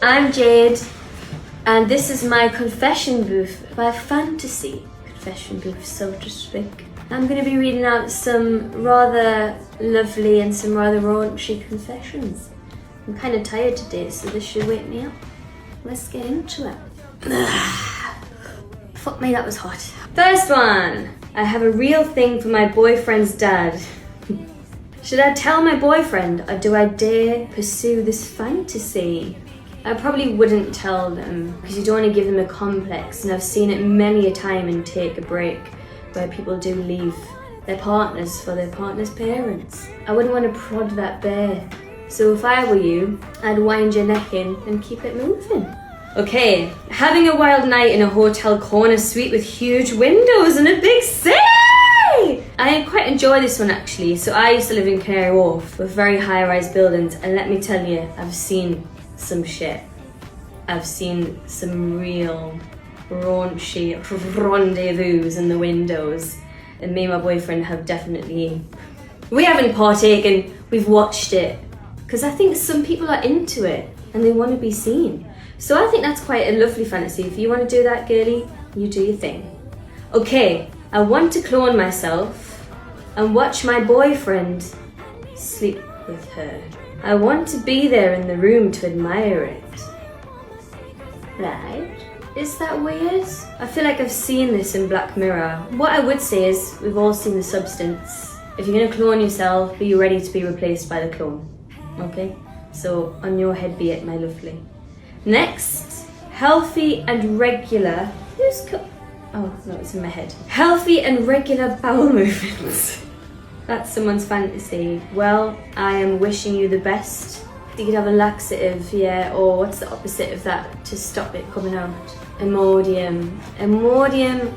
I'm Jade, and this is my confession booth, my fantasy confession booth, so to speak. I'm going to be reading out some rather lovely and some rather raunchy confessions. I'm kind of tired today, so this should wake me up. Let's get into it. Fuck me, that was hot. First one. I have a real thing for my boyfriend's dad. Should I tell my boyfriend, or do I dare pursue this fantasy? I probably wouldn't tell them because you don't want to give them a complex, and I've seen it many a time in Take a Break where people do leave their partners for their partner's parents. I wouldn't want to prod that bear. So if I were you, I'd wind your neck in and keep it moving. Okay, having a wild night in a hotel corner suite with huge windows and a big sea! I quite enjoy this one actually. So I used to live in Canary Wharf with very high-rise buildings, and let me tell you, I've seen some shit. I've seen some real raunchy rendezvous in the windows, and me and my boyfriend have definitely, we haven't partaken, we've watched it, because I think some people are into it and they want to be seen. So I think that's quite a lovely fantasy. If you want to do that, girly, you do your thing. Okay, I want to clone myself and watch my boyfriend sleep with her. I want to be there in the room to admire it. Right? Is that weird? I feel like I've seen this in Black Mirror. What I would say is, we've all seen The Substance. If you're gonna clone yourself, be ready to be replaced by the clone. Okay? So, on your head be it, my lovely. Next, healthy and regular. Oh, no, it's in my head. Healthy and regular bowel movements. That's someone's fantasy. Well, I am wishing you the best. You could have a laxative, yeah, or what's the opposite of that to stop it coming out? Imodium. Imodium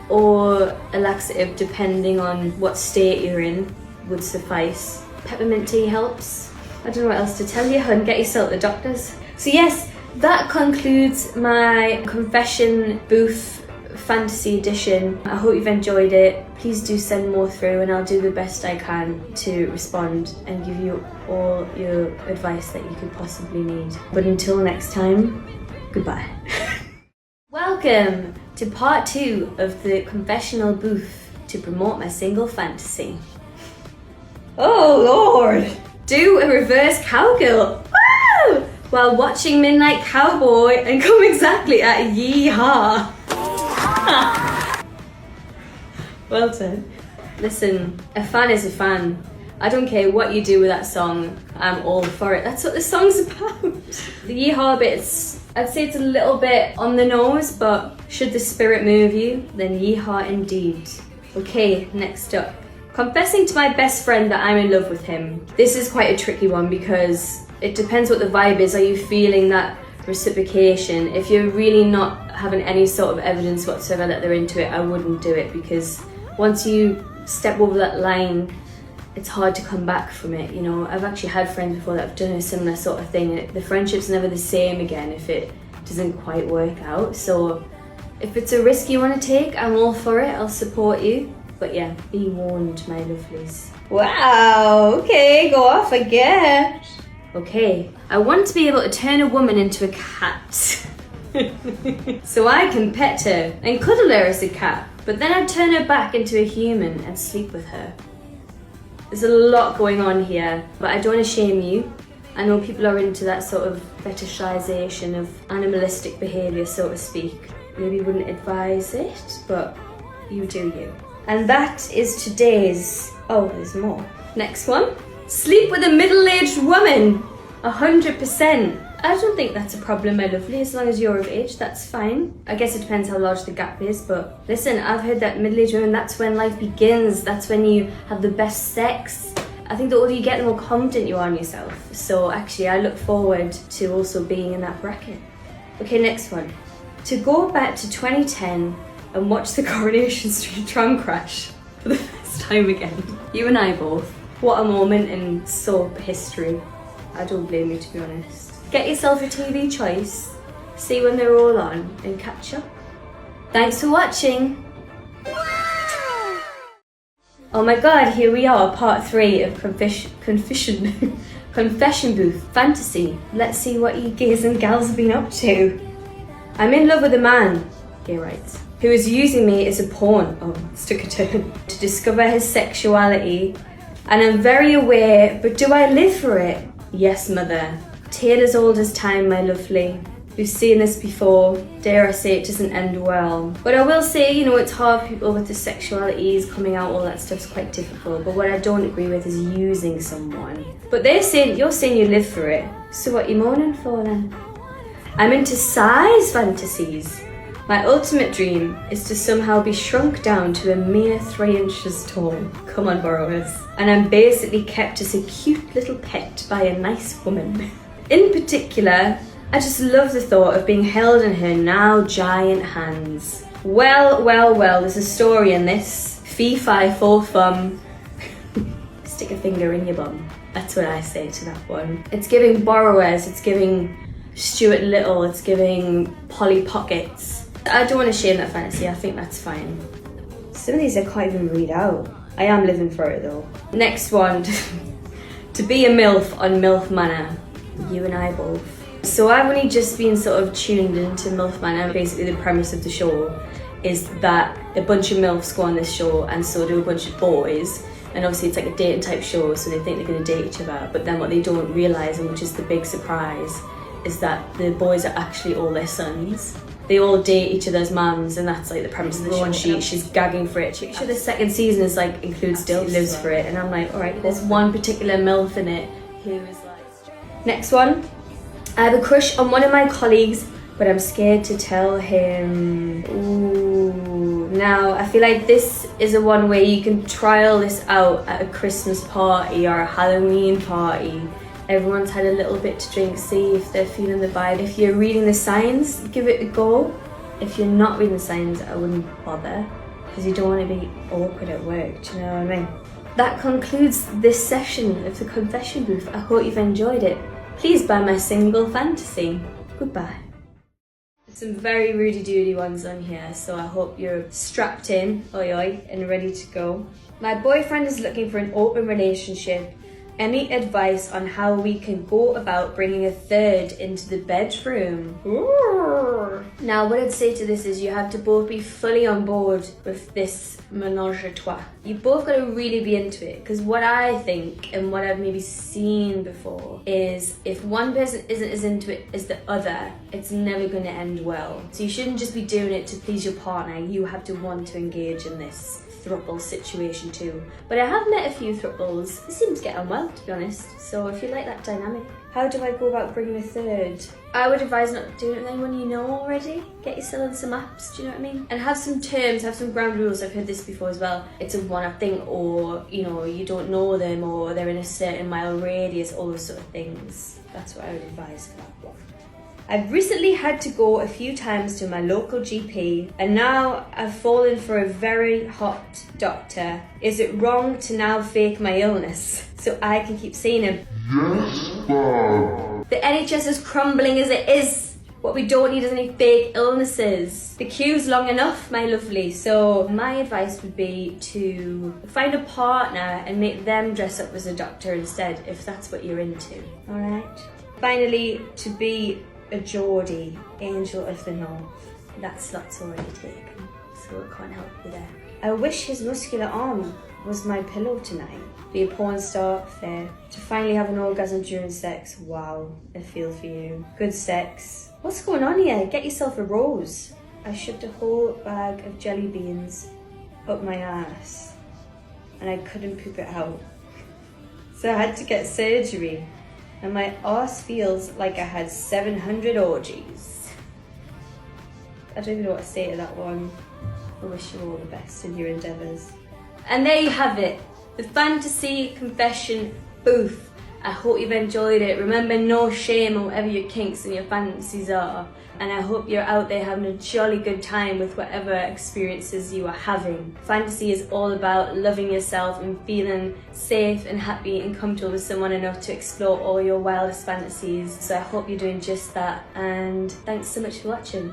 or a laxative, depending on what state you're in, would suffice. Peppermint tea helps. I don't know what else to tell you, hun. Get yourself the doctors. So yes, that concludes my confession booth fantasy edition. I hope you've enjoyed it. Please do send more through and I'll do the best I can to respond and give you all your advice that you could possibly need. But until next time, goodbye. Welcome to part 2 of the confessional booth to promote my single fantasy. Oh Lord! Do a reverse cowgirl. Woo! While watching Midnight Cowboy and come exactly at yeehaw. Well done. Listen, a fan is a fan. I don't care what you do with that song, I'm all for it. That's what the song's about. The yeehaw bits, I'd say it's a little bit on the nose, but should the spirit move you, then yeehaw indeed. Okay, next up. Confessing to my best friend that I'm in love with him. This is quite a tricky one because it depends what the vibe is. Are you feeling that reciprocation? If you're really not having any sort of evidence whatsoever that they're into it, I wouldn't do it, because once you step over that line, it's hard to come back from it, you know. I've actually had friends before that have done a similar sort of thing. The friendship's never the same again if it doesn't quite work out. So if it's a risk you want to take, I'm all for it, I'll support you. But yeah, be warned, my lovelies. Wow, okay, go off again. Okay, I want to be able to turn a woman into a cat. So I can pet her and cuddle her as a cat, but then I'd turn her back into a human and sleep with her. There's a lot going on here, but I don't want to shame you. I know people are into that sort of fetishization of animalistic behaviour, so to speak. Maybe wouldn't advise it, but you do you. And that is today's, oh, there's more. Next one. Sleep with a middle-aged woman, 100%. I don't think that's a problem, my lovely, as long as you're of age, that's fine. I guess it depends how large the gap is, but listen, I've heard that middle-aged women, that's when life begins, that's when you have the best sex. I think the older you get, the more confident you are in yourself. So actually, I look forward to also being in that bracket. Okay, next one. To go back to 2010 and watch the Coronation Street tram crash for the first time again. You and I both. What a moment in soap history. I don't blame you, to be honest. Get yourself a TV choice, see when they're all on, and catch up. Thanks for watching. Oh my god, here we are, part 3 of confession Confession booth, fantasy. Let's see what you gays and gals have been up to. I'm in love with a man, gay rights, who is using me as a pawn, took a turn, to discover his sexuality. And I'm very aware, but do I live for it? Yes, mother. Tale as old as time, my lovely. We've seen this before. Dare I say it doesn't end well. But I will say, you know, it's hard for people with the sexualities coming out, all that stuff's quite difficult. But what I don't agree with is using someone. But you're saying you live for it. So what are you moaning for then? I'm into size fantasies. My ultimate dream is to somehow be shrunk down to a mere 3 inches tall. Come on, borrowers. And I'm basically kept as a cute little pet by a nice woman. In particular, I just love the thought of being held in her now giant hands. Well, there's a story in this. Fee-fi, full fum. Stick a finger in your bum. That's what I say to that one. It's giving borrowers, it's giving Stuart Little, it's giving Polly Pockets. I don't want to shame that fantasy, I think that's fine. Some of these I can't even read out. I am living for it though. Next one, to be a MILF on MILF Manor. You and I both. So I've only just been sort of tuned into MILF Manor. Basically the premise of the show is that a bunch of MILFs go on this show and so do a bunch of boys. And obviously it's like a dating type show, so they think they're going to date each other. But then what they don't realise, and which is the big surprise, is that the boys are actually all their sons. They all date each other's mums, and that's like the premise of the show. And she's gagging for it. Sure the second season is like includes Dill, lives for it, and I'm like, alright, there's one particular MILF in it who is like... Next one. I have a crush on one of my colleagues, but I'm scared to tell him. Ooh. Now, I feel like this is a one where you can trial this out at a Christmas party or a Halloween party. Everyone's had a little bit to drink, see if they're feeling the vibe. If you're reading the signs, give it a go. If you're not reading the signs, I wouldn't bother, because you don't want to be awkward at work, do you know what I mean? That concludes this session of the confession booth. I hope you've enjoyed it. Please buy my single fantasy. Goodbye. Some very rudy-doody ones on here, so I hope you're strapped in, and ready to go. My boyfriend is looking for an open relationship. Any advice on how we can go about bringing a third into the bedroom? Ooh. Now, what I'd say to this is you have to both be fully on board with this menage a trois. You both got to really be into it, because what I think and what I've maybe seen before is if one person isn't as into it as the other, it's never going to end well. So you shouldn't just be doing it to please your partner. You have to want to engage in this throuple situation too. But I have met a few throuples. They seem to get on well, to be honest. So if you like that dynamic. How do I go about bringing a third? I would advise not doing it with anyone you know already. Get yourself on some apps, do you know what I mean? And have some terms, have some ground rules. I've heard this before as well. It's a one-off thing, or you know, you don't know them, or they're in a certain mile radius, all those sort of things. That's what I would advise for that one. I've recently had to go a few times to my local GP, and now I've fallen for a very hot doctor. Is it wrong to now fake my illness so I can keep seeing him? Yes, Bob. The NHS is crumbling as it is. What we don't need is any fake illnesses. The queue's long enough, my lovely. So my advice would be to find a partner and make them dress up as a doctor instead, if that's what you're into. All right. Finally, to be a Geordie, Angel of the North. That slot's already taken, so it can't help you there. I wish his muscular arm was my pillow tonight. Be a porn star, fair. To finally have an orgasm during sex, wow, I feel for you. Good sex. What's going on here? Get yourself a rose. I shoved a whole bag of jelly beans up my ass and I couldn't poop it out. So I had to get surgery. And my arse feels like I had 700 orgies. I don't even know what to say to that one. I wish you all the best in your endeavours. And there you have it, the fantasy confession booth. I hope you've enjoyed it. Remember, no shame on whatever your kinks and your fantasies are. And I hope you're out there having a jolly good time with whatever experiences you are having. Fantasy is all about loving yourself and feeling safe and happy and comfortable with someone enough to explore all your wildest fantasies. So I hope you're doing just that. And thanks so much for watching.